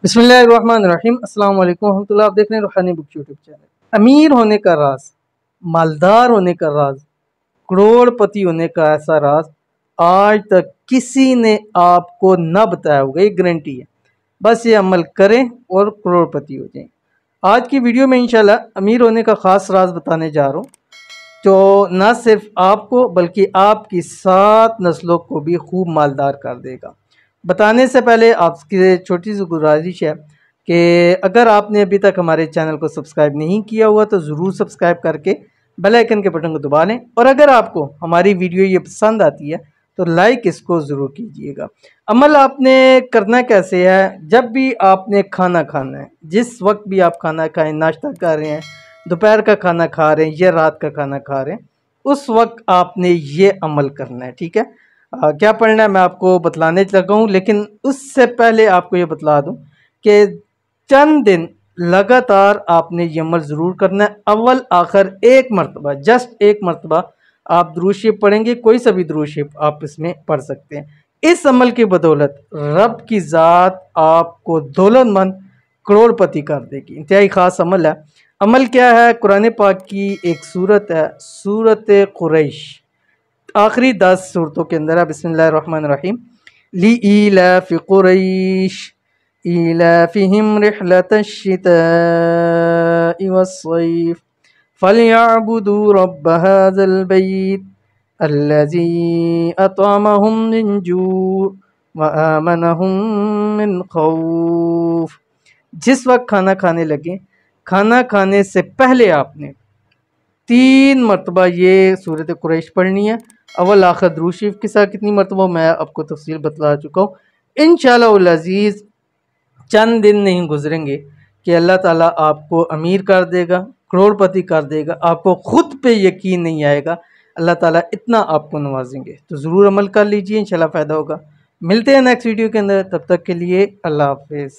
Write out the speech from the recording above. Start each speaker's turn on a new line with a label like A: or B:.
A: बिस्मिल्लाहिर्रहमानिर्रहीम अस्सलाम वालेकुम रहमतुल्लाह। आप देख रहे हैं रूहानी बुक यूट्यूब चैनल। अमीर होने का राज, मालदार होने का राज, करोड़पति होने का ऐसा राज आज तक किसी ने आपको न बताया होगा। ये गारंटी है। बस ये अमल करें और करोड़पति हो जाएं। आज की वीडियो में इंशाल्लाह अमीर होने का ख़ास राज बताने जा रहा हूँ, जो न सिर्फ आपको बल्कि आपकी 7 नस्लों को भी खूब मालदार कर देगा। बताने से पहले आपसे छोटी सी गुजारिश है कि अगर आपने अभी तक हमारे चैनल को सब्सक्राइब नहीं किया हुआ तो ज़रूर सब्सक्राइब करके बेल आइकन के बटन को दबा लें, और अगर आपको हमारी वीडियो ये पसंद आती है तो लाइक इसको ज़रूर कीजिएगा। अमल आपने करना कैसे है, जब भी आपने खाना खाना है, जिस वक्त भी आप खाना खाएं, नाश्ता कर रहे हैं, दोपहर का खाना खा रहे हैं या रात का खाना खा रहे हैं, उस वक्त आपने ये अमल करना है। ठीक है, क्या पढ़ना है मैं आपको बतलाने लगा हूँ, लेकिन उससे पहले आपको ये बतला दूँ कि चंद दिन लगातार आपने ये अमल ज़रूर करना है। अव्वल आखिर एक मरतबा, जस्ट एक मरतबा आप दुरूद शरीफ पढ़ेंगे, कोई सा भी दुरूद शरीफ आप इसमें पढ़ सकते हैं। इस अमल की बदौलत रब की ज़ात आपको दौलतमंद करोड़पति कर देगी। इंतहाई ख़ास अमल है। अमल क्या है? कुरान पाक की एक सूरत है, सूरत कुरैश, आखिरी 10 सूरतों के अंदर है। बिस्मिल्लाहिर्रहमानिर्रहीम। लिईलाफि कुरैश ईलाफिहिम रिहलतश शिताइ वस्सैफ फलयअबुदू रब्ब हाज़ल बैत अल्लज़ी अतअमहुम मिन जू' व आमनहुम मिन खौफ। जिस वक्त खाना खाने लगे, खाना खाने से पहले आपने 3 मरतबा ये सूरत कुरैश पढ़नी है। अव्वल आखिर दुरूद शरीफ के साथ कितनी मरतबा मैं आपको तफसील बतला चुका हूँ। इंशाअल्लाह अज़ीज़ चंद दिन नहीं गुजरेंगे कि अल्लाह ताला आपको अमीर कर देगा, करोड़पति कर देगा। आपको खुद पे यकीन नहीं आएगा, अल्लाह ताला इतना आपको नवाजेंगे। तो ज़रूर अमल कर लीजिए, इंशाअल्लाह फ़ायदा होगा। मिलते हैं नेक्स्ट वीडियो के अंदर, तब तक के लिए अल्लाह हाफ़िज़।